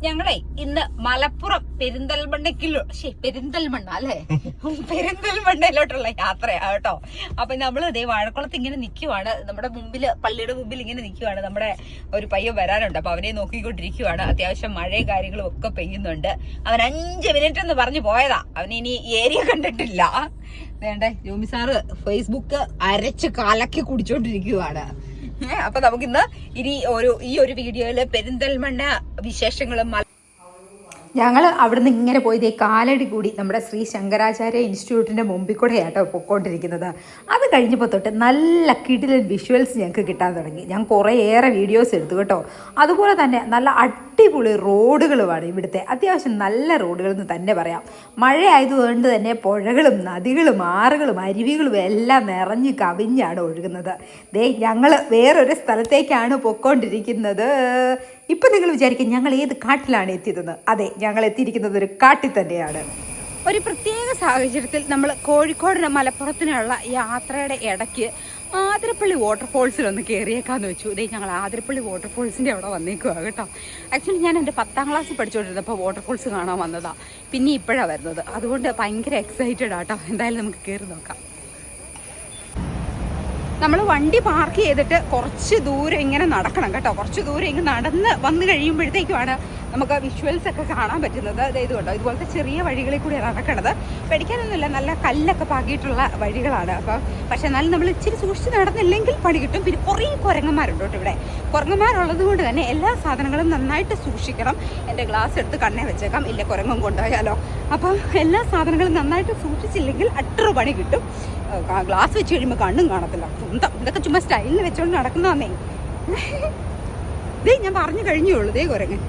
ഞങ്ങളെ ഇന്ന് മലപ്പുറം പെരിന്തൽമണ്ണ അല്ലെ പെരിന്തൽമണ്ണയിലോട്ടുള്ള യാത്രയാ കേട്ടോ. അപ്പൊ നമ്മള് ഇതേ വാഴക്കുളത്ത് ഇങ്ങനെ നിൽക്കുവാണ്. നമ്മുടെ മുമ്പില് പള്ളിയുടെ മുമ്പിൽ ഇങ്ങനെ നിൽക്കുവാണ്. നമ്മുടെ ഒരു പയ്യൻ വരാനുണ്ട്. അപ്പൊ അവനെ നോക്കിക്കൊണ്ടിരിക്കുവാണ്. അത്യാവശ്യം മഴയും കാര്യങ്ങളും ഒക്കെ പെയ്യുന്നുണ്ട്. അവൻ 5 മിനിറ്റ് എന്ന് പറഞ്ഞു പോയതാ. അവൻ ഇനി ഏരിയ കണ്ടിട്ടില്ല. വേണ്ടേ ജോമി സാറ് ഫേസ്ബുക്ക് അരച്ച് കലക്കി കുടിച്ചോണ്ടിരിക്കുവാണ്. അപ്പൊ നമുക്കിന്ന് ഈ ഒരു വീഡിയോയില് പെരിന്തൽമണ്ണ വിശേഷങ്ങളും ഞങ്ങൾ അവിടുന്ന് ഇങ്ങനെ പോയി കാലടി കൂടി നമ്മുടെ ശ്രീ ശങ്കരാചാര്യ ഇൻസ്റ്റിറ്റ്യൂട്ടിൻ്റെ മുമ്പിൽ കൂടെ ആട്ടോ പൊയ്ക്കൊണ്ടിരിക്കുന്നത്. അത് കഴിഞ്ഞപ്പോൾ തൊട്ട് നല്ല കിടിലൻ വിഷ്വൽസ് ഞങ്ങൾക്ക് കിട്ടാൻ തുടങ്ങി. ഞാൻ കുറേയേറെ വീഡിയോസ് എടുത്തു കേട്ടോ. അതുപോലെ തന്നെ നല്ല അടിപൊളി റോഡുകളുമാണ് ഇവിടുത്തെ. അത്യാവശ്യം നല്ല റോഡുകൾ എന്ന് തന്നെ പറയാം. മഴ ആയതുകൊണ്ട് തന്നെ പുഴകളും നദികളും ആറുകളും അരുവികളും എല്ലാം നിറഞ്ഞ് കവിഞ്ഞാണ് ഒഴുകുന്നത്. ഞങ്ങൾ വേറൊരു സ്ഥലത്തേക്കാണ് പൊയ്ക്കൊണ്ടിരിക്കുന്നത്. ഇപ്പം നിങ്ങൾ വിചാരിക്കും ഞങ്ങൾ ഏത് കാട്ടിലാണ് എത്തിയതെന്ന്. അതെ, ഞങ്ങൾ എത്തിയിരിക്കുന്നത് ഒരു കാട്ടിൽ തന്നെയാണ്. ഒരു പ്രത്യേക സാഹചര്യത്തിൽ നമ്മൾ കോഴിക്കോട് മലപ്പുറത്തിനുള്ള യാത്രയുടെ ഇടയ്ക്ക് ആതിരപ്പള്ളി വാട്ടർഫോൾസിലൊന്ന് കയറിയേക്കാന്ന് വെച്ചു. ഞങ്ങൾ ആതിരപ്പള്ളി വാട്ടർഫോൾസിൻ്റെ അവിടെ വന്നേക്കുക കേട്ടോ. ആക്ച്വലി ഞാൻ എൻ്റെ 10ാം ക്ലാസ്സിൽ പഠിച്ചുകൊണ്ടിരുന്നപ്പോൾ വാട്ടർഫോൾസ് കാണാൻ വന്നതാണ്. പിന്നെ ഇപ്പോഴാണ് വരുന്നത്. അതുകൊണ്ട് ഭയങ്കര എക്സൈറ്റഡ് ആട്ടോ. എന്തായാലും നമുക്ക് കയറി നോക്കാം. നമ്മൾ വണ്ടി പാർക്ക് ചെയ്തിട്ട് കുറച്ച് ദൂരം ഇങ്ങനെ നടക്കണം കേട്ടോ. കുറച്ച് ദൂരം ഇങ്ങനെ നടന്ന് വന്നു കഴിയുമ്പോഴത്തേക്കുമാണ് നമുക്ക് വിഷ്വൽസ് ഒക്കെ കാണാൻ പറ്റുന്നത്. ഇത് കണ്ടോ, ഇതുപോലത്തെ ചെറിയ വഴികളിൽ കൂടി നടക്കണത്. പഠിക്കാനൊന്നുമില്ല, നല്ല കല്ലൊക്കെ പാകിയിട്ടുള്ള വഴികളാണ്. അപ്പോൾ പക്ഷേ എന്നാലും നമ്മൾ ഇച്ചിരി സൂക്ഷിച്ച് നടന്നില്ലെങ്കിൽ പണി കിട്ടും. പിന്നെ കുറേ കുരങ്ങന്മാരുണ്ട് കേട്ടോ ഇവിടെ. കുരങ്ങന്മാരുള്ളത് കൊണ്ട് തന്നെ എല്ലാ സാധനങ്ങളും നന്നായിട്ട് സൂക്ഷിക്കണം. എൻ്റെ ഗ്ലാസ് എടുത്ത് കണ്ണേ വെച്ചേക്കാം, ഇല്ല കുരങ്ങും കൊണ്ടുപോയാലോ. അപ്പം എല്ലാ സാധനങ്ങളും നന്നായിട്ട് സൂക്ഷിച്ചില്ലെങ്കിൽ അട്ടറ് പണി കിട്ടും. ഗ്ലാസ് വെച്ച് കഴിയുമ്പോൾ കണ്ണും കാണത്തില്ല. സ്വന്തം ഇതൊക്കെ ചുമ്മാ സ്റ്റൈലിൽ വെച്ചോണ്ട് നടക്കുന്നതാന്നേ. ഞാൻ പറഞ്ഞു കഴിഞ്ഞുള്ളൂ. കുരങ്ങൻ.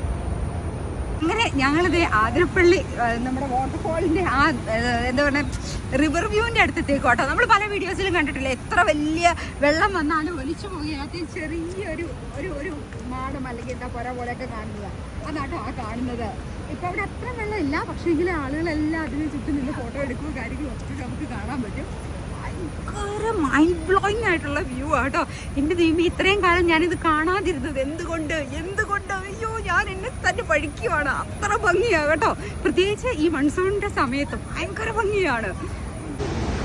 അങ്ങനെ ഞങ്ങളിതേ ആതിരപ്പള്ളി നമ്മുടെ വാട്ടർഫോളിൻ്റെ എന്താ പറയുക റിവർ വ്യൂവിൻ്റെ അടുത്തെത്തേക്കും കേട്ടോ. നമ്മൾ പല വീഡിയോസിലും കണ്ടിട്ടില്ല എത്ര വലിയ വെള്ളം വന്നാണ് ഒലിച്ചു പോകുക. ചെറിയൊരു ഒരു മാടം അല്ലെങ്കിൽ എന്താ പുര പോലെയൊക്കെ കാണുന്നത്. അതാട്ടോ ആ കാണുന്നത്. ഇപ്പം അവിടെ അത്ര വെള്ളമില്ല. പക്ഷേ എങ്കിലും ആളുകളെല്ലാം അതിന് ചുറ്റും നിന്ന് ഫോട്ടോ എടുക്കുകയോ കാര്യങ്ങളും ഒക്കെ നമുക്ക് കാണാൻ പറ്റും. ഭയങ്കര മൈൻഡ് ബ്ലോയിങ് ആയിട്ടുള്ള വ്യൂ ആട്ടോ. എൻ്റെ ദൈവം ഇത്രയും കാലം ഞാനിത് കാണാതിരുന്നത് എന്തുകൊണ്ട് അയ്യോ, ഞാൻ എന്നെ തന്നെ പഠിക്കുവാണ്. അത്ര ഭംഗിയാണ് കേട്ടോ. പ്രത്യേകിച്ച് ഈ മൺസൂണിൻ്റെ സമയത്ത് ഭയങ്കര ഭംഗിയാണ്.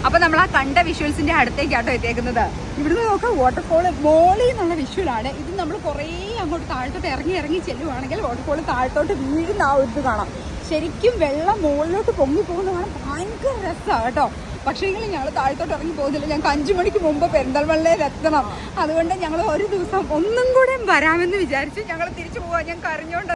അപ്പം നമ്മൾ ആ കണ്ട വിഷ്വൽസിൻ്റെ അടുത്തേക്കാട്ടോ എത്തിയേക്കുന്നത്. ഇവിടുന്ന് നോക്കാം വാട്ടർഫോൾ മോളിൽ നിന്നുള്ള വിഷ്വലാണ് ഇത്. നമ്മൾ കുറേ അങ്ങോട്ട് താഴത്തോട്ട് ഇറങ്ങി ചെല്ലുവാണെങ്കിൽ വാട്ടർഫോൾ താഴത്തോട്ട് വീഴുന്ന ആ ഒരു ഇത് കാണാം. ശരിക്കും വെള്ളം മുകളിലോട്ട് പൊങ്ങി പോകുന്ന കാണാൻ ഭയങ്കര രസമാണ് കേട്ടോ. പക്ഷേ എങ്കിലും ഞങ്ങൾ താഴത്തോട്ട് ഇറങ്ങി പോകുന്നില്ല. ഞങ്ങൾക്ക് 5 മണിക്ക് മുമ്പ് പെരിന്തൽമണ്ണയിൽ എത്തണം. അതുകൊണ്ട് ഞങ്ങൾ ഒരു ദിവസം ഒന്നും കൂടെ വരാമെന്ന് വിചാരിച്ച് ഞങ്ങൾ തിരിച്ചു പോകാൻ ഞാൻ കരഞ്ഞോണ്ട്